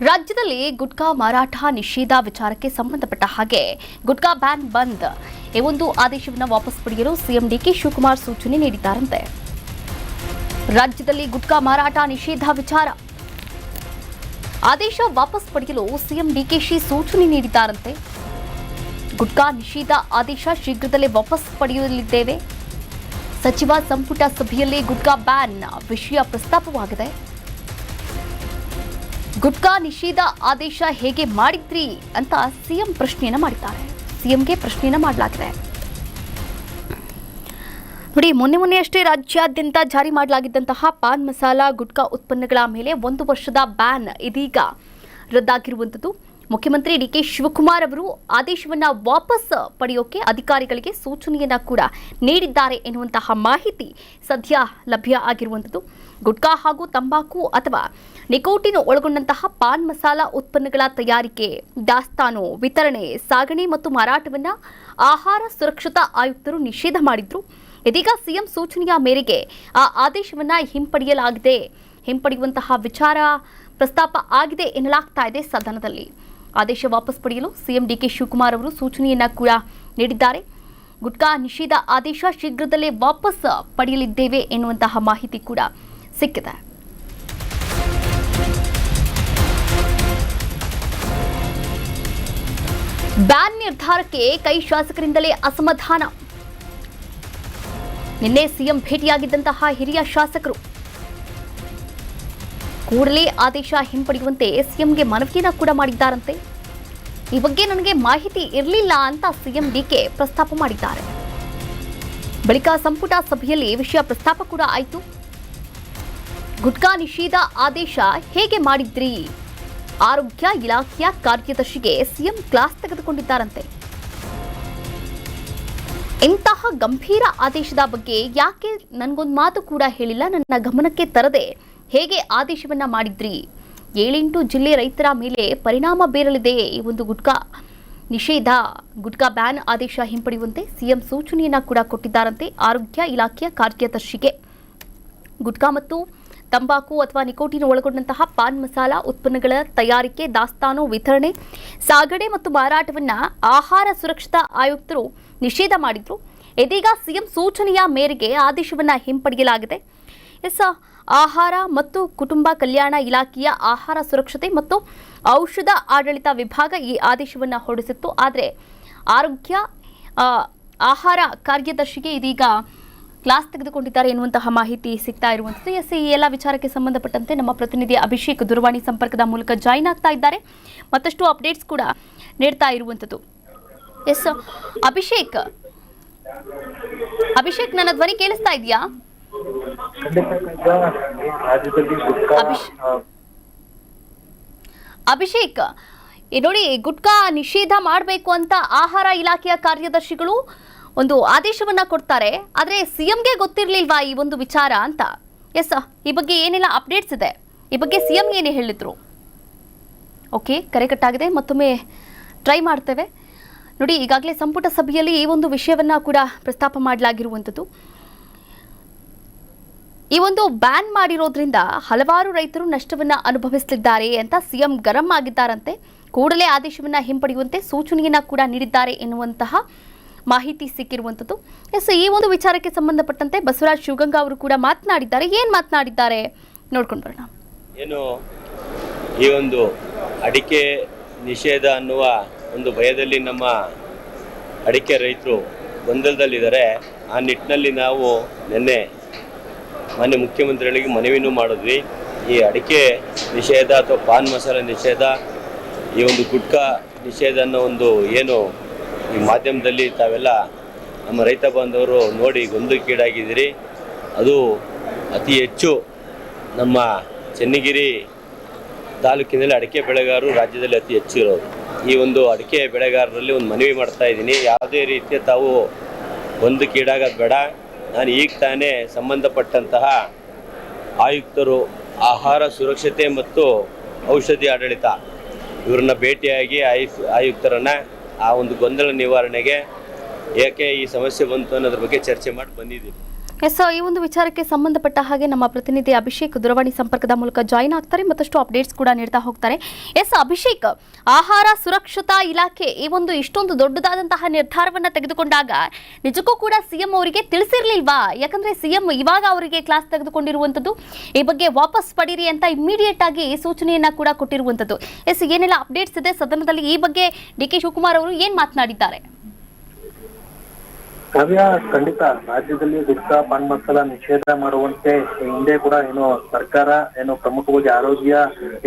ರಾಜ್ಯದಲ್ಲಿ ಗುಟ್ಕಾ ಮಾರಾಟ ನಿಷೇಧ ವಿಚಾರಕ್ಕೆ ಸಂಬಂಧಪಟ್ಟ ಹಾಗೆ ಗುಟ್ಕಾ ಬ್ಯಾನ್ ಬಂದ್ ಈ ಒಂದು ಆದೇಶವನ್ನು ವಾಪಸ್ ಪಡೆಯಲು ಸಿಎಂ ಡಿಕೆ ಶಿವಕುಮಾರ್ ಸೂಚನೆ ನೀಡಿದ್ದಾರಂತೆ. ರಾಜ್ಯದಲ್ಲಿ ಗುಟ್ಕಾ ಮಾರಾಟ ನಿಷೇಧ ವಿಚಾರ ಆದೇಶ ವಾಪಸ್ ಪಡೆಯಲು ಸಿಎಂ ಡಿಕೆಶಿ ಸೂಚನೆ ನೀಡಿದ್ದಾರಂತೆ. ಗುಟ್ಕಾ ನಿಷೇಧ ಆದೇಶ ಶೀಘ್ರದಲ್ಲೇ ವಾಪಸ್ ಪಡೆಯಲಿದ್ದೇವೆ. ಸಚಿವ ಸಂಪುಟ ಸಭೆಯಲ್ಲಿ ಗುಟ್ಕಾ ಬ್ಯಾನ್ ವಿಷಯ ಪ್ರಸ್ತಾಪವಾಗಿದೆ. ಗುಟ್ಕಾ ನಿಷೇಧ ಆದೇಶ ಹೇಗೆ ಮಾಡಿದ್ರಿ ಅಂತ ಸಿಎಂ ಪ್ರಶ್ನೆಯನ್ನ ಮಾಡಿದ್ದಾರೆ. ಸಿಎಂಗೆ ಪ್ರಶ್ನೆಯನ್ನ ಮಾಡಲಾಗಿದೆ. ನೋಡಿ, ಮೊನ್ನೆ ಅಷ್ಟೇ ರಾಜ್ಯಾದ್ಯಂತ ಜಾರಿ ಮಾಡಲಾಗಿದ್ದಂತಹ ಪಾನ್ ಮಸಾಲ ಗುಟ್ಕಾ ಉತ್ಪನ್ನಗಳ ಮೇಲೆ 1 ವರ್ಷದ ಬ್ಯಾನ್ ಇದೀಗ ರದ್ದಾಗಿರುವಂಥದ್ದು. ಮುಖ್ಯಮಂತ್ರಿ ಡಿಕೆ ಶಿವಕುಮಾರ್ ಅವರು ಆದೇಶವನ್ನ ವಾಪಸ್ ಪಡೆಯೋಕೆ ಅಧಿಕಾರಿಗಳಿಗೆ ಸೂಚನೆಯನ್ನ ಕೂಡ ನೀಡಿದ್ದಾರೆ ಎನ್ನುವಂತಹ ಮಾಹಿತಿ ಸದ್ಯ ಲಭ್ಯ ಆಗಿರುವಂಥದ್ದು. ಗುಟ್ಕಾ ಹಾಗೂ ತಂಬಾಕು ಅಥವಾ ನಿಕೋಟಿನ್ ಒಳಗೊಂಡಂತಹ ಪಾನ್ ಮಸಾಲ ಉತ್ಪನ್ನಗಳ ತಯಾರಿಕೆ, ದಾಸ್ತಾನು, ವಿತರಣೆ, ಸಾಗಣೆ ಮತ್ತು ಮಾರಾಟವನ್ನ ಆಹಾರ ಸುರಕ್ಷತಾ ಆಯುಕ್ತರು ನಿಷೇಧ ಮಾಡಿದ್ರು. ಇದೀಗ ಸಿಎಂ ಸೂಚನೆಯ ಮೇರೆಗೆ ಆ ಆದೇಶವನ್ನ ಹಿಂಪಡೆಯುವಂತಹ ವಿಚಾರ ಪ್ರಸ್ತಾಪ ಆಗಿದೆ ಎನ್ನಲಾಗ್ತಾ ಇದೆ. ಸದನದಲ್ಲಿ ಆದೇಶ ವಾಪಸ್ ಪಡೆಯಲು ಸಿಎಂ ಡಿಕೆ ಶಿವಕುಮಾರ್ ಅವರು ಸೂಚನೆಯನ್ನ ಕೂಡ ನೀಡಿದ್ದಾರೆ. ಗುಟ್ಕಾ ನಿಷೇಧ ಆದೇಶ ಶೀಘ್ರದಲ್ಲೇ ವಾಪಸ್ ಪಡೆಯಲಿದ್ದೇವೆ ಎನ್ನುವಂತಹ ಮಾಹಿತಿ ಕೂಡ ಸಿಕ್ಕಿದೆ. ಬ್ಯಾನ್ ನಿರ್ಧಾರಕ್ಕೆ ಕೈ ಶಾಸಕರಿಂದಲೇ ಅಸಮಾಧಾನ. ನಿನ್ನೆ ಸಿಎಂ ಭೇಟಿಯಾಗಿದ್ದಂತಹ ಹಿರಿಯ ಶಾಸಕರು ಕೂಡಲೇ ಆದೇಶ ಹಿಂಪಡೆಯುವಂತೆ ಸಿಎಂಗೆ ಮನವಿಯನ್ನ ಕೂಡ ಮಾಡಿದ್ದಾರಂತೆ. ಈ ಬಗ್ಗೆ ನನಗೆ ಮಾಹಿತಿ ಇರಲಿಲ್ಲ ಅಂತ ಸಿಎಂ ಡಿಕೆ ಪ್ರಸ್ತಾಪ ಮಾಡಿದ್ದಾರೆ. ಬಳಿಕ ಸಂಪುಟ ಸಭೆಯಲ್ಲಿ ವಿಷಯ ಪ್ರಸ್ತಾಪ ಕೂಡ ಆಯಿತು. ಗುಟ್ಕಾ ನಿಷೇಧ ಆದೇಶ ಹೇಗೆ ಮಾಡಿದ್ರಿ? ಆರೋಗ್ಯ ಇಲಾಖೆಯ ಕಾರ್ಯದರ್ಶಿಗೆ ಸಿಎಂ ಕ್ಲಾಸ್ ತೆಗೆದುಕೊಂಡಿದ್ದಾರಂತೆ. ಇಂತಹ ಗಂಭೀರ ಆದೇಶದ ಬಗ್ಗೆ ಯಾಕೆ ನನಗೊಂದು ಮಾತು ಕೂಡ ಹೇಳಿಲ್ಲ, ನನ್ನ ಗಮನಕ್ಕೆ ತರದೆ ಹೇಗೆ ಆದೇಶವನ್ನ ಮಾಡಿದ್ರಿ? 7-8 ಜಿಲ್ಲೆ ರೈತರ ಮೇಲೆ ಪರಿಣಾಮ ಬೀರಲಿದೆ ಈ ಒಂದು ಗುಟ್ಕಾ ಬ್ಯಾನ್ ಆದೇಶ ಹಿಂಪಡೆಯುವಂತೆ ಸಿಎಂ ಸೂಚನೆಯನ್ನ ಕೂಡ ಕೊಟ್ಟಿದ್ದಾರಂತೆ. ಆರೋಗ್ಯ ಇಲಾಖೆಯ ಕಾರ್ಯದರ್ಶಿಗೆ ಗುಟ್ಕಾ ಮತ್ತು ತಂಬಾಕು ಅಥವಾ ನಿಕೋಟಿನ್ ಒಳಗೊಂಡಂತಹ ಪಾನ್ ಮಸಾಲ ಉತ್ಪನ್ನಗಳ ತಯಾರಿಕೆ, ದಾಸ್ತಾನು, ವಿತರಣೆ, ಸಾಗಣೆ ಮತ್ತು ಮಾರಾಟವನ್ನ ಆಹಾರ ಸುರಕ್ಷತಾ ಆಯುಕ್ತರು ನಿಷೇಧ ಮಾಡಿದ್ರು. ಇದೀಗ ಸಿಎಂ ಸೂಚನೆಯ ಮೇರೆಗೆ ಆದೇಶವನ್ನ ಹಿಂಪಡೆಯಲಾಗಿದೆ. ಆಹಾರ ಮತ್ತು ಕುಟುಂಬ ಕಲ್ಯಾಣ ಇಲಾಖೆಯ ಆಹಾರ ಸುರಕ್ಷತೆ ಮತ್ತು ಔಷಧ ಆಡಳಿತ ವಿಭಾಗ ಈ ಆದೇಶವನ್ನು ಹೊರಡಿಸಿತ್ತು. ಆದರೆ ಆಹಾರ ಕಾರ್ಯದರ್ಶಿಗೆ ಇದೀಗ ಕ್ಲಾಸ್ ತೆಗೆದುಕೊಂಡಿದ್ದಾರೆ ಎನ್ನುವಂತಹ ಮಾಹಿತಿ ಸಿಗ್ತಾ ಇರುವಂಥದ್ದು. ಈ ಎಲ್ಲ ವಿಚಾರಕ್ಕೆ ಸಂಬಂಧಪಟ್ಟಂತೆ ನಮ್ಮ ಪ್ರತಿನಿಧಿ ಅಭಿಷೇಕ್ ದೂರವಾಣಿ ಸಂಪರ್ಕದ ಮೂಲಕ ಜಾಯಿನ್ ಆಗ್ತಾ ಇದ್ದಾರೆ. ಮತ್ತಷ್ಟು ಅಪ್ಡೇಟ್ಸ್ ಕೂಡ ನೀಡ್ತಾ ಇರುವಂಥದ್ದು. ಅಭಿಷೇಕ್, ನನ್ನ ಧ್ವನಿ ಕೇಳಿಸ್ತಾ ಇದೆಯಾ? ಅಭಿಷೇಕ್, ನೋಡಿ, ಗುಟ್ಕಾ ನಿಷೇಧ ಮಾಡಬೇಕು ಅಂತ ಆಹಾರ ಇಲಾಖೆಯ ಕಾರ್ಯದರ್ಶಿಗಳು ಒಂದು ಆದೇಶವನ್ನ ಕೊಡ್ತಾರೆ. ಆದ್ರೆ ಸಿಎಂಗೆ ಗೊತ್ತಿರ್ಲಿಲ್ವಾ ಈ ಒಂದು ವಿಚಾರ ಅಂತ? ಈ ಬಗ್ಗೆ ಏನೆಲ್ಲ ಅಪ್ಡೇಟ್ಸ್ ಇದೆ? ಈ ಬಗ್ಗೆ ಸಿಎಂ ಏನೇ ಹೇಳಿದ್ರು? ಓಕೆ, ಕರೆ ಕಟ್ಟಾಗಿದೆ, ಮತ್ತೊಮ್ಮೆ ಟ್ರೈ ಮಾಡ್ತೇವೆ. ನೋಡಿ, ಈಗಾಗಲೇ ಸಂಪುಟ ಸಭೆಯಲ್ಲಿ ಈ ಒಂದು ವಿಷಯವನ್ನ ಕೂಡ ಪ್ರಸ್ತಾಪ ಮಾಡಲಾಗಿರುವಂಥದ್ದು. ಈ ಒಂದು ಬ್ಯಾನ್ ಮಾಡಿರೋದ್ರಿಂದ ಹಲವಾರು ರೈತರು ನಷ್ಟವನ್ನ ಅನುಭವಿಸಲಿದ್ದಾರೆ ಅಂತ ಸಿಎಂ ಗರಂ ಆಗಿದ್ದಾರಂತೆ. ಕೂಡಲೇ ಆದೇಶವನ್ನ ಹಿಂಪಡೆಯುವಂತೆ ಸೂಚನೆಯನ್ನ ಕೂಡ ನೀಡಿದ್ದಾರೆ ಎನ್ನುವಂತಹ ಮಾಹಿತಿ ಸಿಕ್ಕಿರುವಂಥದ್ದು. ಈ ಒಂದು ವಿಚಾರಕ್ಕೆ ಸಂಬಂಧಪಟ್ಟಂತೆ ಬಸವರಾಜ್ ಶಿವಗಂಗಾ ಅವರು ಕೂಡ ಮಾತನಾಡಿದ್ದಾರೆ. ಏನ್ ಮಾತನಾಡಿದ್ದಾರೆ ನೋಡ್ಕೊಂಡು ಬರೋಣ. ಈ ಒಂದು ಅಡಿಕೆ ನಿಷೇಧ ಅನ್ನುವ ಒಂದು ಭಯದಲ್ಲಿ ನಮ್ಮ ಅಡಿಕೆ ರೈತರು ಗೊಂದಲದಲ್ಲಿದ್ದಾರೆ. ಆ ನಿಟ್ಟಿನಲ್ಲಿ ನಾವು ನಿನ್ನೆ ಮಾನ್ಯ ಮುಖ್ಯಮಂತ್ರಿಗಳಿಗೆ ಮನವಿನೂ ಮಾಡಿದ್ವಿ. ಈ ಅಡಿಕೆ ನಿಷೇಧ ಅಥವಾ ಪಾನ್ ಮಸಾಲ ನಿಷೇಧ, ಈ ಒಂದು ಗುಟ್ಕಾ ನಿಷೇಧ ಅನ್ನೋ ಒಂದು ಏನು ಈ ಮಾಧ್ಯಮದಲ್ಲಿ ತಾವೆಲ್ಲ ನಮ್ಮ ರೈತ ಬಾಂಧವರು ನೋಡಿ ಗೊಂದಲಕ್ಕೀಡಾಗಿದ್ದೀರಿ. ಅದು ಅತಿ ಹೆಚ್ಚು ನಮ್ಮ ಚೆನ್ನಗಿರಿ ತಾಲೂಕಿನಲ್ಲಿ ಅಡಿಕೆ ಬೆಳೆಗಾರರು ರಾಜ್ಯದಲ್ಲಿ ಅತಿ ಹೆಚ್ಚು ಇರೋದು. ಈ ಒಂದು ಅಡಿಕೆ ಬೆಳೆಗಾರರಲ್ಲಿ ಒಂದು ಮನವಿ ಮಾಡ್ತಾ ಇದ್ದೀನಿ, ಯಾವುದೇ ರೀತಿಯ ತಾವು ಗೊಂದಲಕ್ಕೀಡಾಗೋದು ಬೇಡ. ನಾನು ಈಗ ತಾನೇ ಸಂಬಂಧಪಟ್ಟಂತಹ ಆಯುಕ್ತರು, ಆಹಾರ ಸುರಕ್ಷತೆ ಮತ್ತು ಔಷಧಿ ಆಡಳಿತ ಇವರನ್ನ ಭೇಟಿಯಾಗಿ ಆಯುಕ್ತರನ್ನು ಆ ಒಂದು ಗೊಂದಲ ನಿವಾರಣೆಗೆ ಏಕೆ ಈ ಸಮಸ್ಯೆ ಬಂತು ಅನ್ನೋದ್ರ ಬಗ್ಗೆ ಚರ್ಚೆ ಮಾಡಿ ಬಂದಿದ್ದೀವಿ. ಎಸ್, ಈ ಒಂದು ವಿಚಾರಕ್ಕೆ ಸಂಬಂಧಪಟ್ಟ ಹಾಗೆ ನಮ್ಮ ಪ್ರತಿನಿಧಿ ಅಭಿಷೇಕ್ ದೂರವಾಣಿ ಸಂಪರ್ಕದ ಮೂಲಕ ಜಾಯಿನ್ ಆಗ್ತಾರೆ, ಮತ್ತಷ್ಟು ಅಪ್ಡೇಟ್ಸ್ ಕೂಡ ನೀಡ್ತಾ ಹೋಗ್ತಾರೆ. ಎಸ್ ಅಭಿಷೇಕ್, ಆಹಾರ ಸುರಕ್ಷತಾ ಇಲಾಖೆ ಈ ಒಂದು ಇಷ್ಟೊಂದು ದೊಡ್ಡದಾದಂತಹ ನಿರ್ಧಾರವನ್ನ ತೆಗೆದುಕೊಂಡಾಗ ನಿಜಕ್ಕೂ ಕೂಡ ಸಿಎಂ ಅವರಿಗೆ ತಿಳಿಸಿರ್ಲಿಲ್ವಾ? ಯಾಕಂದ್ರೆ ಸಿಎಂ ಇವಾಗ ಅವರಿಗೆ ಕ್ಲಾಸ್ ತೆಗೆದುಕೊಂಡಿರುವಂತದ್ದು, ಈ ಬಗ್ಗೆ ವಾಪಸ್ ಪಡೀರಿ ಅಂತ ಇಮಿಡಿಯೇಟ್ ಆಗಿ ಸೂಚನೆಯನ್ನ ಕೂಡ ಕೊಟ್ಟಿರುವಂತದ್ದು. ಎಸ್, ಏನೆಲ್ಲ ಅಪ್ಡೇಟ್ಸ್ ಇದೆ ಸದನದಲ್ಲಿ ಈ ಬಗ್ಗೆ ಡಿ.ಕೆ. ಶಿವಕುಮಾರ್ ಅವರು ಏನ್ ಮಾತನಾಡಿದ್ದಾರೆ? ಕಾವ್ಯ, ಖಂಡಿತ ರಾಜ್ಯದಲ್ಲಿ ಗುಟ್ಕಾ ಪಾನ್ ಮಸಾಲ ನಿಷೇಧ ಮಾಡುವಂತೆ ಹಿಂದೆ ಕೂಡ ಸರ್ಕಾರ ಪ್ರಮುಖವಾಗಿ ಆರೋಗ್ಯ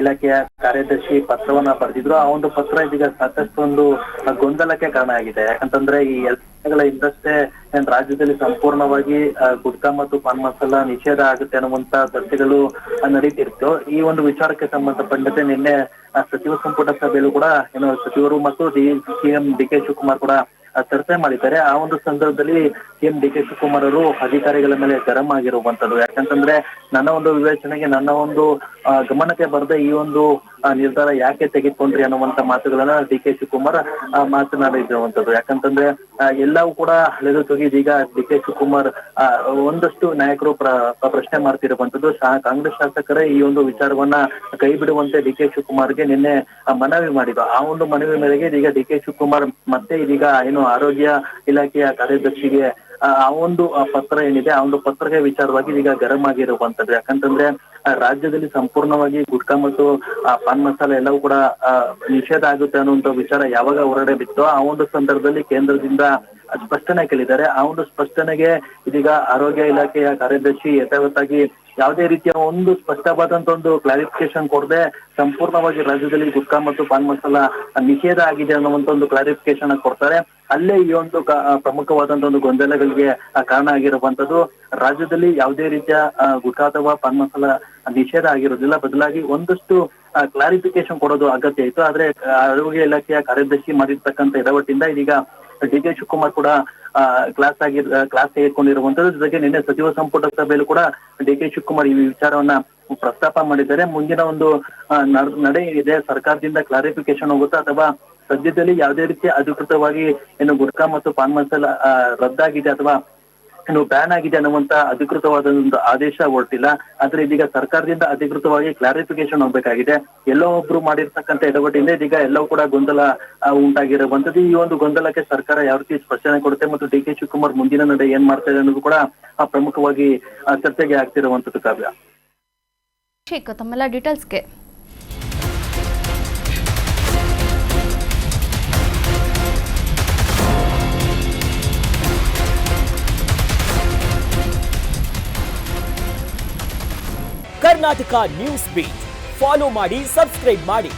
ಇಲಾಖೆಯ ಕಾರ್ಯದರ್ಶಿ ಪತ್ರವನ್ನ ಬರೆದಿದ್ರು. ಆ ಒಂದು ಪತ್ರ ಇದೀಗ ಸಾಕಷ್ಟು ಒಂದು ಗೊಂದಲಕ್ಕೆ ಕಾರಣ ಆಗಿದೆ. ಯಾಕಂತಂದ್ರೆ ಈ ಎಲ್ಲ ಹಿಂದಷ್ಟೇ ರಾಜ್ಯದಲ್ಲಿ ಸಂಪೂರ್ಣವಾಗಿ ಗುಟ್ಕಾ ಮತ್ತು ಪಾನ್ ಮಸಾಲ ನಿಷೇಧ ಆಗುತ್ತೆ ಅನ್ನುವಂತ ಚರ್ಚೆಗಳು ನಡೀತಿತ್ತು. ಈ ಒಂದು ವಿಚಾರಕ್ಕೆ ಸಂಬಂಧಪಟ್ಟಂತೆ ನಿನ್ನೆ ಸಚಿವ ಸಂಪುಟ ಸಭೆಯಲ್ಲೂ ಕೂಡ ಸಚಿವರು ಮತ್ತು ಸಿಎಂ ಡಿ.ಕೆ. ಶಿವಕುಮಾರ್ ಕೂಡ ಚರ್ಚೆ ಮಾಡಿದ್ದಾರೆ. ಆ ಒಂದು ಸಂದರ್ಭದಲ್ಲಿ ಸಿಎಂ ಡಿ.ಕೆ. ಶಿವಕುಮಾರ್ ಅವರು ಅಧಿಕಾರಿಗಳ ಮೇಲೆ ಗರಂ ಆಗಿರುವಂತದ್ದು. ಯಾಕಂತಂದ್ರೆ ನನ್ನ ಒಂದು ವಿವೇಚನೆಗೆ, ನನ್ನ ಒಂದು ಗಮನಕ್ಕೆ ಬರದೆ ಈ ಒಂದು ನಿರ್ಧಾರ ಯಾಕೆ ತೆಗೆದುಕೊಂಡ್ರಿ ಅನ್ನುವಂತ ಮಾತುಗಳನ್ನ ಡಿ.ಕೆ. ಶಿವಕುಮಾರ್ ಮಾತನಾಡಿರುವಂತದ್ದು. ಯಾಕಂತಂದ್ರೆ ಎಲ್ಲವೂ ಕೂಡ ಹಳೆದು ತೆಗೆದೀಗ ಡಿ.ಕೆ. ಶಿವಕುಮಾರ್ ಒಂದಷ್ಟು ನಾಯಕರು ಪ್ರಶ್ನೆ ಮಾಡ್ತಿರುವಂತದ್ದು. ಕಾಂಗ್ರೆಸ್ ಶಾಸಕರೇ ಈ ಒಂದು ವಿಚಾರವನ್ನ ಕೈ ಬಿಡುವಂತೆ ಡಿ.ಕೆ. ಶಿವಕುಮಾರ್ಗೆ ನಿನ್ನೆ ಮನವಿ ಮಾಡಿದ್ರು. ಆ ಒಂದು ಮನವಿ ಮೇರೆಗೆ ಇದೀಗ ಡಿ.ಕೆ. ಶಿವಕುಮಾರ್ ಮತ್ತೆ ಇದೀಗ ಆರೋಗ್ಯ ಇಲಾಖೆಯ ಕಾರ್ಯದರ್ಶಿಗೆ ಆ ಒಂದು ಪತ್ರ ಏನಿದೆ, ಆ ಒಂದು ಪತ್ರದ ವಿಚಾರವಾಗಿ ಈಗ ಗರಂ ಆಗಿರುವಂತದ್ದು. ಯಾಕಂತಂದ್ರೆ ರಾಜ್ಯದಲ್ಲಿ ಸಂಪೂರ್ಣವಾಗಿ ಗುಟ್ಕಾ ಮತ್ತು ಪಾನ್ ಮಸಾಲ ಎಲ್ಲವೂ ಕೂಡ ನಿಷೇಧ ಆಗುತ್ತೆ ಅನ್ನುವಂತ ವಿಚಾರ ಯಾವಾಗ ಹೊರಗಡೆ ಬಿತ್ತೋ ಆ ಒಂದು ಸಂದರ್ಭದಲ್ಲಿ ಕೇಂದ್ರದಿಂದ ಸ್ಪಷ್ಟನೆ ಕೇಳಿದ್ದಾರೆ. ಆ ಒಂದು ಸ್ಪಷ್ಟನೆಗೆ ಇದೀಗ ಆರೋಗ್ಯ ಇಲಾಖೆಯ ಕಾರ್ಯದರ್ಶಿ ಯಥಾವತ್ತಾಗಿ ಯಾವುದೇ ರೀತಿಯ ಒಂದು ಸ್ಪಷ್ಟವಾದಂತ ಒಂದು ಕ್ಲಾರಿಫಿಕೇಶನ್ ಕೊಡದೆ ಸಂಪೂರ್ಣವಾಗಿ ರಾಜ್ಯದಲ್ಲಿ ಗುಟ್ಕಾ ಮತ್ತು ಪಾನ್ ಮಸಾಲ ನಿಷೇಧ ಆಗಿದೆ ಅನ್ನುವಂತ ಒಂದು ಕ್ಲಾರಿಫಿಕೇಶನ್ ಕೊಡ್ತಾರೆ. ಅಲ್ಲೇ ಈ ಒಂದು ಪ್ರಮುಖವಾದಂತ ಒಂದು ಗೊಂದಲಗಳಿಗೆ ಕಾರಣ ಆಗಿರುವಂತದ್ದು. ರಾಜ್ಯದಲ್ಲಿ ಯಾವುದೇ ರೀತಿಯ ಗುಟ್ಕಾ ಅಥವಾ ಪಾನ್ ಮಸಾಲ ನಿಷೇಧ ಆಗಿರೋದಿಲ್ಲ, ಬದಲಾಗಿ ಒಂದಷ್ಟು ಕ್ಲಾರಿಫಿಕೇಶನ್ ಕೊಡೋದು ಅಗತ್ಯ ಇತ್ತು. ಆದ್ರೆ ಆರೋಗ್ಯ ಇಲಾಖೆಯ ಕಾರ್ಯದರ್ಶಿ ಮಾಡಿರ್ತಕ್ಕಂಥ ಎಡವಟ್ಟಿಂದ ಇದೀಗ ಡಿ.ಕೆ. ಶಿವಕುಮಾರ್ ಕೂಡ ಕ್ಲಾಸ್ ತೆಗೆದುಕೊಂಡಿರುವಂತದ್ದು. ಜೊತೆಗೆ ನಿನ್ನೆ ಸಚಿವ ಸಂಪುಟ ಸಭೆಯಲ್ಲೂ ಕೂಡ ಡಿ.ಕೆ. ಶಿವಕುಮಾರ್ ಈ ವಿಚಾರವನ್ನ ಪ್ರಸ್ತಾಪ ಮಾಡಿದ್ದಾರೆ. ಮುಂದಿನ ಒಂದು ನಡೆ ಇದೆ, ಸರ್ಕಾರದಿಂದ ಕ್ಲಾರಿಫಿಕೇಶನ್ ಹೋಗುತ್ತಾ ಅಥವಾ ಸದ್ಯದಲ್ಲಿ ಯಾವುದೇ ರೀತಿಯ ಅಧಿಕೃತವಾಗಿ ಗುಟ್ಕಾ ಮತ್ತು ಪಾನ್ ಮಸಾಲ ರದ್ದಾಗಿದೆ ಅಥವಾ ಬ್ಯಾನ್ ಆಗಿದೆ ಅನ್ನುವಂತ ಅಧಿಕೃತವಾದ ಒಂದು ಆದೇಶ ಹೊರಟಿಲ್ಲ. ಆದ್ರೆ ಇದೀಗ ಸರ್ಕಾರದಿಂದ ಅಧಿಕೃತವಾಗಿ ಕ್ಲಾರಿಫಿಕೇಶನ್ ಹೋಗ್ಬೇಕಾಗಿದೆ. ಎಲ್ಲೋ ಒಬ್ರು ಮಾಡಿರ್ತಕ್ಕಂಥ ಎಡವಟ್ಟಿಂದ ಇದೀಗ ಎಲ್ಲವೂ ಕೂಡ ಗೊಂದಲ ಉಂಟಾಗಿರುವಂತದ್ದು. ಈ ಒಂದು ಗೊಂದಲಕ್ಕೆ ಸರ್ಕಾರ ಯಾವ ರೀತಿ ಸ್ಪಷ್ಟನೆ ಕೊಡುತ್ತೆ ಮತ್ತು ಡಿ.ಕೆ. ಶಿವಕುಮಾರ್ ಮುಂದಿನ ನಡೆ ಏನ್ ಮಾಡ್ತಾರೆ ಅನ್ನೋದು ಕೂಡ ಪ್ರಮುಖವಾಗಿ ಚರ್ಚೆಗೆ ಆಗ್ತಿರುವಂತದ್ದು. ಕಾವ್ಯ, ತಮ್ಮೆಲ್ಲ ಡೀಟೇಲ್ಸ್ಗೆ ಕರ್ನಾಟಕ ನ್ಯೂಸ್ ಬೀಟ್ ಫಾಲೋ ಮಾಡಿ, ಸಬ್ಸ್ಕ್ರೈಬ್ ಮಾಡಿ.